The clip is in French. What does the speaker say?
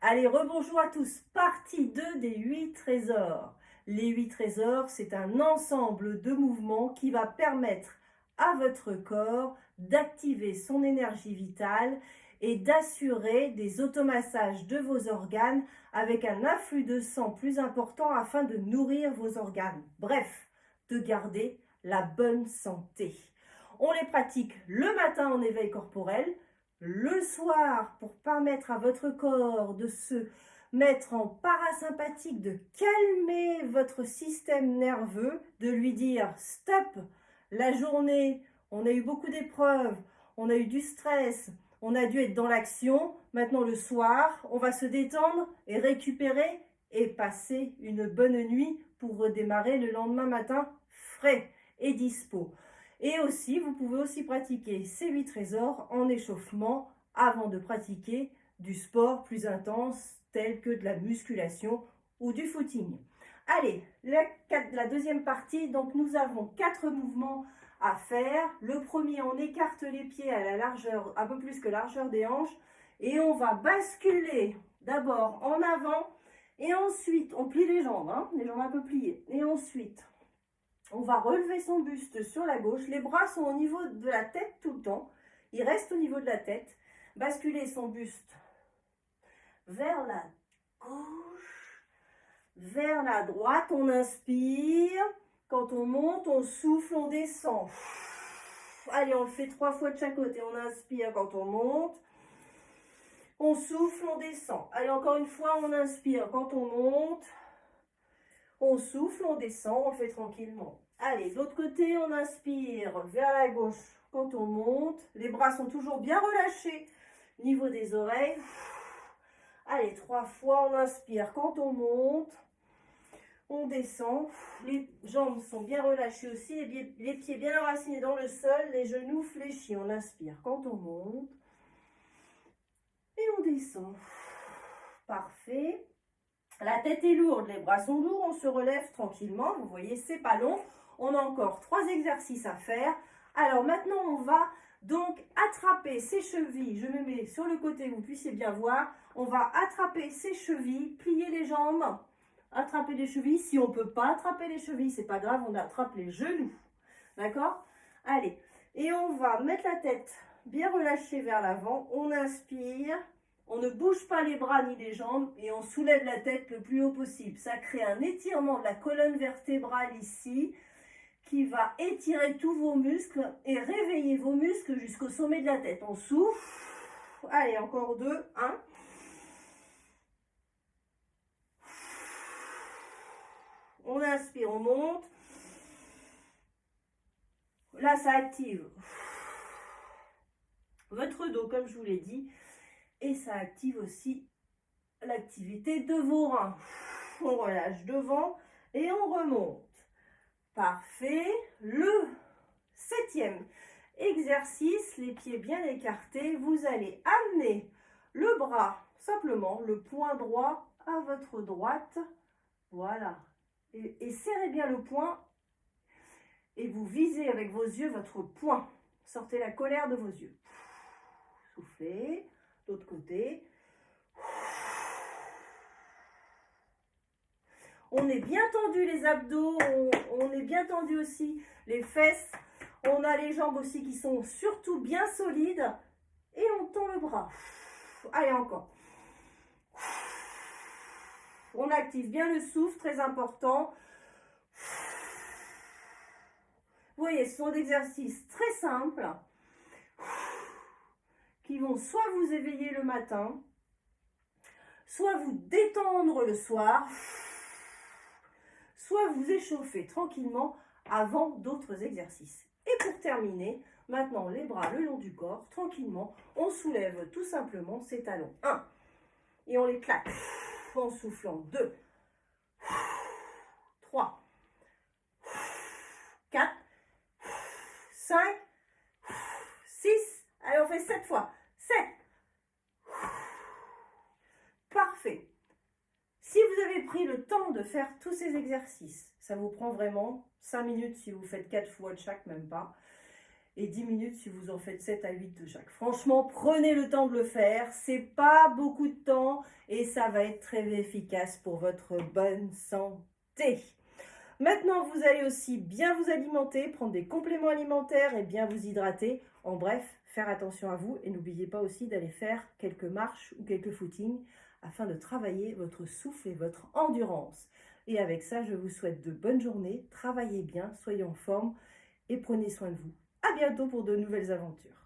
Allez, rebonjour à tous. Partie 2 des 8 trésors. Les 8 trésors, c'est un ensemble de mouvements qui va permettre à votre corps d'activer son énergie vitale et d'assurer des automassages de vos organes avec un afflux de sang plus important afin de nourrir vos organes. Bref, de garder la bonne santé. On les pratique le matin en éveil corporel, le soir pour permettre à votre corps de se mettre en parasympathique, de calmer votre système nerveux, de lui dire stop, la journée, on a eu beaucoup d'épreuves, on a eu du stress, on a dû être dans l'action, maintenant le soir, on va se détendre et récupérer et passer une bonne nuit pour redémarrer le lendemain matin frais et dispo. Et aussi, vous pouvez aussi pratiquer ces 8 trésors en échauffement avant de pratiquer du sport plus intense tel que de la musculation ou du footing. Allez, la deuxième partie, donc nous avons 4 mouvements à faire. Le premier, on écarte les pieds à la largeur, un peu plus que largeur des hanches, et on va basculer d'abord en avant, et ensuite, on plie les jambes un peu pliées, et ensuite, on va relever son buste sur la gauche. Les bras sont au niveau de la tête tout le temps. Ils restent au niveau de la tête. Basculer son buste vers la gauche, vers la droite. On inspire. Quand on monte, on souffle, on descend. Allez, on le fait 3 fois de chaque côté. On inspire quand on monte. On souffle, on descend. Allez, encore une fois, on inspire quand on monte. On souffle, on descend, on le fait tranquillement. Allez, de l'autre côté, on inspire vers la gauche quand on monte. Les bras sont toujours bien relâchés au niveau des oreilles. Allez, 3 fois, on inspire quand on monte. On descend. Les jambes sont bien relâchées aussi. Les pieds bien enracinés dans le sol. Les genoux fléchis. On inspire quand on monte. Et on descend. Parfait. La tête est lourde, les bras sont lourds, on se relève tranquillement. Vous voyez, c'est pas long. On a encore 3 exercices à faire. Alors maintenant, on va donc attraper ses chevilles. Je me mets sur le côté, vous puissiez bien voir. On va attraper ses chevilles, plier les jambes, attraper les chevilles. Si on ne peut pas attraper les chevilles, c'est pas grave, on attrape les genoux. D'accord? Allez, et on va mettre la tête bien relâchée vers l'avant. On inspire. On ne bouge pas les bras ni les jambes et on soulève la tête le plus haut possible. Ça crée un étirement de la colonne vertébrale ici qui va étirer tous vos muscles et réveiller vos muscles jusqu'au sommet de la tête. On souffle. Allez, encore 2. 1. On inspire, on monte. Là, ça active votre dos, comme je vous l'ai dit. Et ça active aussi l'activité de vos reins. On relâche devant et on remonte. Parfait. Le 7e exercice, les pieds bien écartés. Vous allez amener le bras, simplement le poing droit à votre droite. Voilà. Et serrez bien le poing. Et vous visez avec vos yeux votre poing. Sortez la colère de vos yeux. Soufflez. L'autre côté. On est bien tendu les abdos, on est bien tendu aussi les fesses. On a les jambes aussi qui sont surtout bien solides. Et on tend le bras. Allez, encore. On active bien le souffle, très important. Vous voyez, ce sont des exercices très simples qui vont soit vous éveiller le matin, soit vous détendre le soir, soit vous échauffer tranquillement avant d'autres exercices. Et pour terminer, maintenant les bras le long du corps, tranquillement, on soulève tout simplement ses talons. 1. Et on les claque en soufflant. 2. 3. 4. 5. 6. Allez, on fait 7 fois. 7. Parfait. Si vous avez pris le temps de faire tous ces exercices, ça vous prend vraiment 5 minutes si vous faites 4 fois de chaque, même pas. et 10 minutes si vous en faites 7 à 8 de chaque. Franchement, prenez le temps de le faire, c'est pas beaucoup de temps et ça va être très efficace pour votre bonne santé. Maintenant, vous allez aussi bien vous alimenter, prendre des compléments alimentaires et bien vous hydrater. En bref, faire attention à vous et n'oubliez pas aussi d'aller faire quelques marches ou quelques footings afin de travailler votre souffle et votre endurance. Et avec ça, je vous souhaite de bonnes journées, travaillez bien, soyez en forme et prenez soin de vous. À bientôt pour de nouvelles aventures.